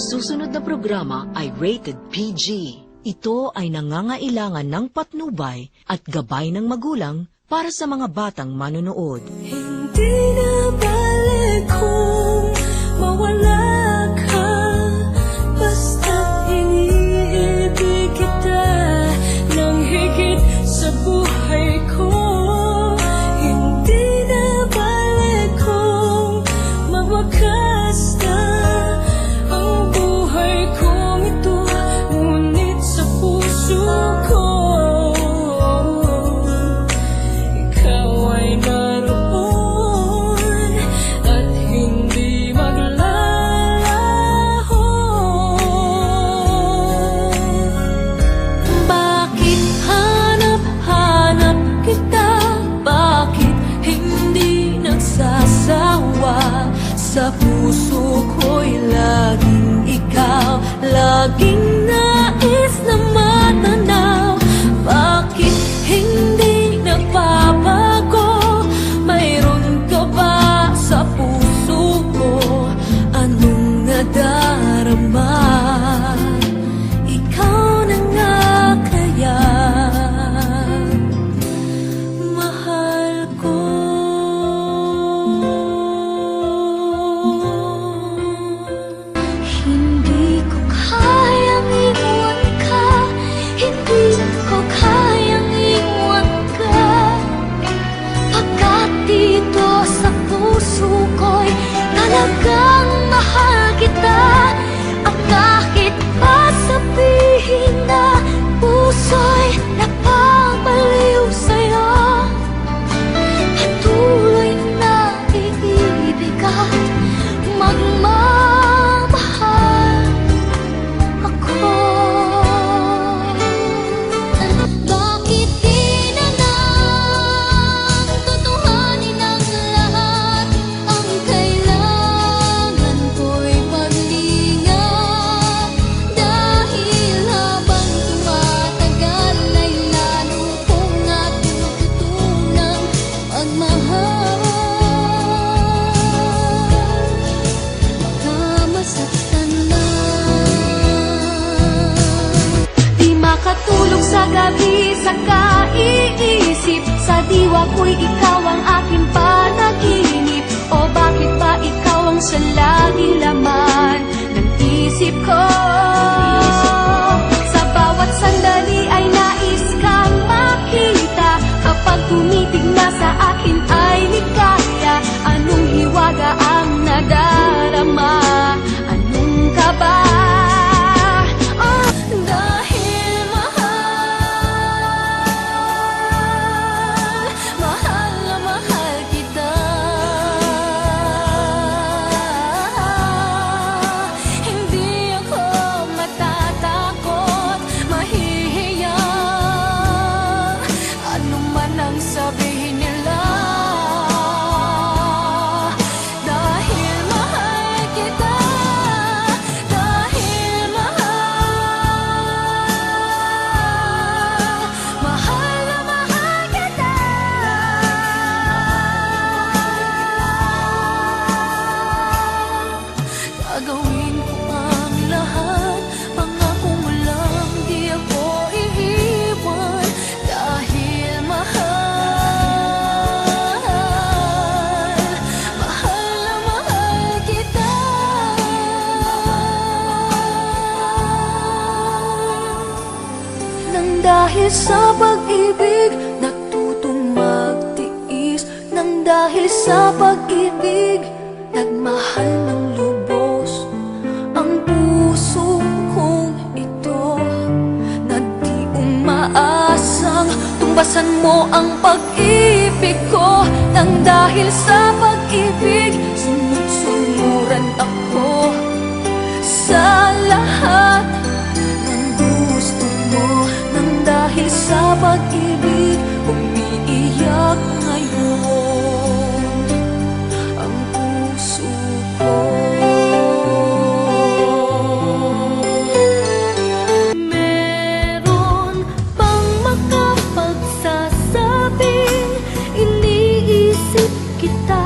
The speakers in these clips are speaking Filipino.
susunod na programa ay rated PG. Ito ay nangangailangan ng patnubay at gabay ng magulang para sa mga batang manonood. Hindi na balik kung mawala ka, basta't iniibig kita ng higit sa buhay ko. Hindi na balik kung mawakas na ang buhay kong ito, ngunit sa puso ko ikaw ay naroon at hindi maglalaho. Bakit hanap-hanap kita? Bakit hindi nagsasawa? Sa puso ko'y laging ikaw, laging nais na matanaw. Bakit hindi nagbabago? Mayroon ka ba sa puso ko? Anong nadarama? Ikaw na nga kaya mahal ko. Hindi ko kayang iwan ka, hindi ko kayang iwan ka. Pagkat dito sa puso ko'y talagang mahal kita. Ang kahit pa sabihin na puso'y napapaliw sa'yo, patuloy na iibig at magmamahal ako. Bakit di na lang tutuhanin ang lahat? Ang kailangan ko'y paglinga, dahil habang tumatagal ay lalo kong natututunang magmahal. Baka masaktan lang, di makatulog sa gabi sa kaiisip. Sa diwa ko'y ikaw ang aking panaginip. O bakit ba ikaw ang siya laging laman ng isip ko? Sa bawat sandali ay nais kang makita. Kapag tumitig na sa akin ay ligaya. Anong hiwaga ang nadarama? Anong kaba? Dahil mahal na mahal kita. Hindi ako matatakot, mahihiya, ano man ang sabihin nila. Dahil mahal kita, dahil mahal na mahal kita. Gagawin ko ang lahat, pangakong walang di ako iiwan. Dahil mahal na mahal kita. Nang dahil sa pag-ibig natutong magtiis, nang dahil sa pag-ibig nagmahal ng lubos ang puso kong ito, na di umaasang tumbasan mo ang pag-ibig ko. Nang dahil sa pag-ibig sunod-sunuran ako sa lahat ng gusto mo. Nang dahil sa pag-ibig umiiyak ngayon ang puso ko. Meron bang makapagsasabing iniisip kita?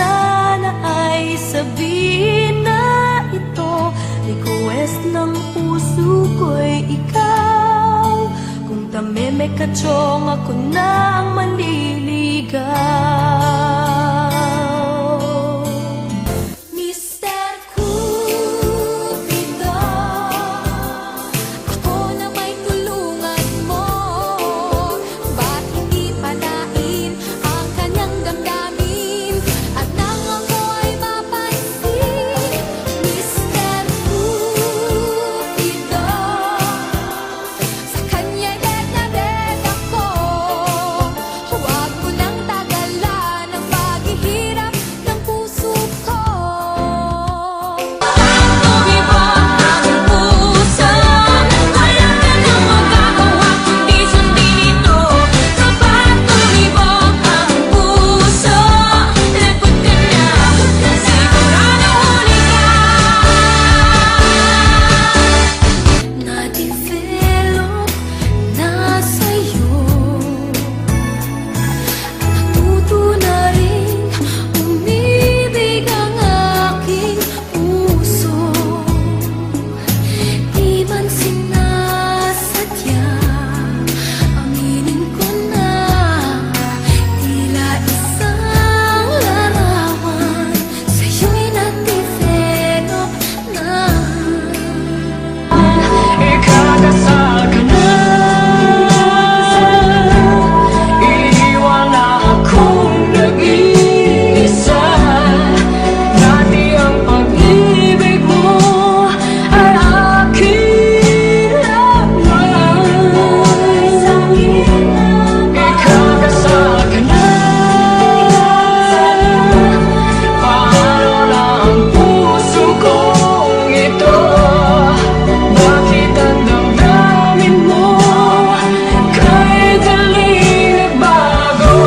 sana ay sabihin na ito, request ng puso ko'y ikaw. Kung tameme ka chong, ako na ang manliligaw. Mr. Cupido, ako na may tulungan mo. Ba't hindi palain ang kanyang damdamin at nang ako ay mapansin? Mr. Cupido, sa kanya'y bet na bet ako. Huwag mo nang tagalan ang paghihirap ng puso ko. Tumibok ang puso, wala ka nang magagawa kundi sundin ito. Kapag tumibok ang puso, lagot ka na, sigurado huli ka. Na-develop na sa'yo, natuto na rin umibig ang aking puso. Di man sinasadya, aminin ko na, tila isang larawan sa'yo'y na-develop na. Ikakasal ka na, iiwan na akong nag-iisa. Dati ang pag-ibig mo ay akin lamang. Ikakasal ka na, paano na ang puso kong ito? Bakit ang damdamin mo kahit daling nagbago?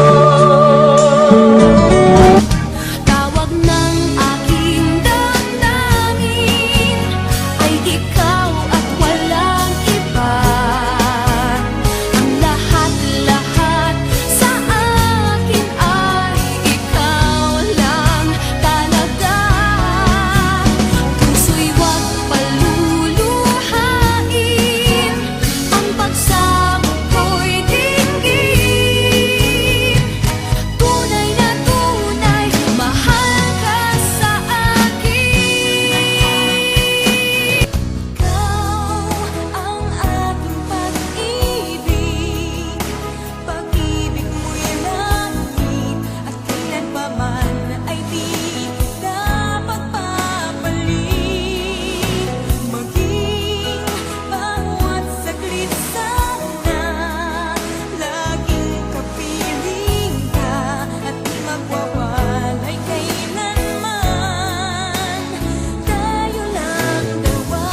Tawag ng aking damdamin ay ikaw at walang iba. Ang lahat-lahat sa akin ay ikaw lang talaga. Puso'y huwag paluluhain, ang pagsamo ko'y dinggin. Tunay na tunay, mahal ka sa akin. Ikaw ang aking pag-ibig, pag-ibig mo'y langit at kailan pa man ay di dapat papalit. Maging bawat saglit sana, laging kapiling ka at di magwawalay kailanman. Tayo lang dalawa.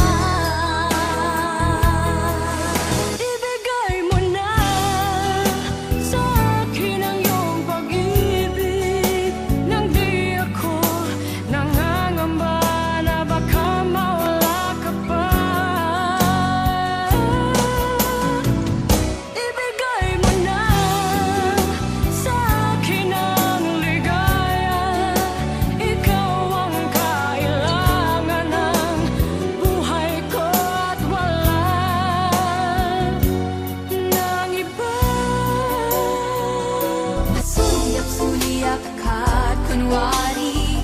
Ibigay mo na sa akin ang iyong pag-ibig, nang di ako nangangamba na baka mawala ka pa. Ibigay mo na sa akin ang ligaya, ikaw ang kailangan ng buhay ko at wala nang iba. Suliak-suliak ka't kunwari,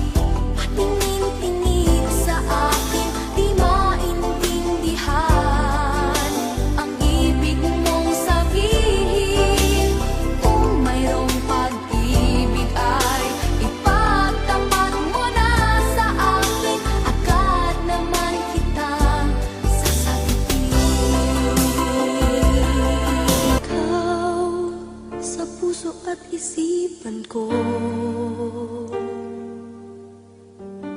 patingin-tingin sa akin, di maintindihan ang ibig mong sabihin. Kung mayroong pag-ibig ay ipagtapat mo na sa akin, agad naman kitang sasagutin. Ikaw sa puso at isipan ko,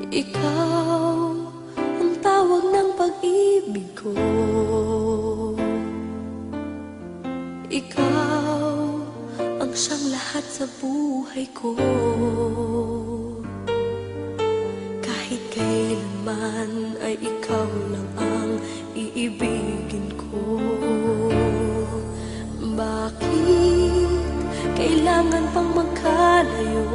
ikaw ang tawag ng pag-ibig ko. Ikaw ang siyang lahat sa buhay ko. Kahit kailanman ay ikaw lang ang iibigin ko. Bakit kailangan pang magkalayo?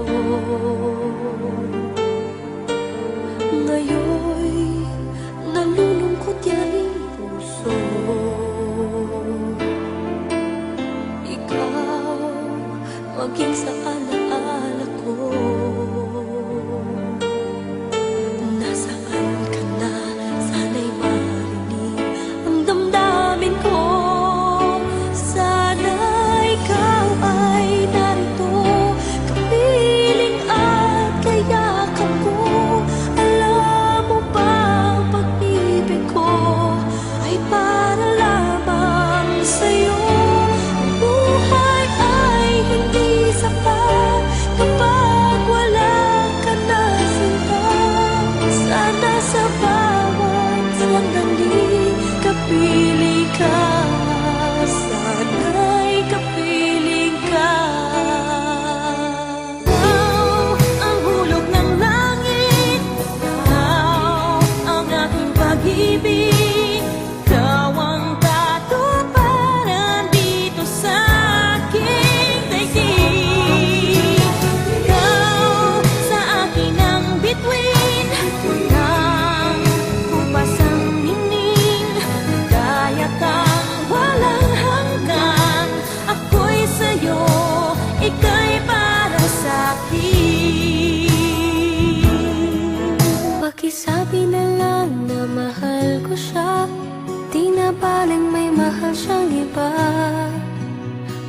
ba?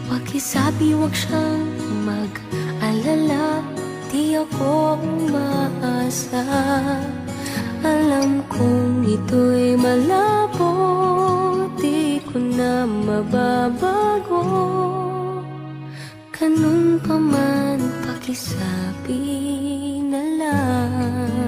Pakisabi wag siyang mag-alala, di ako umaasa. Alam kong ito'y malabo, di ko na mababago. Ganun pa man, pakisabi na lang.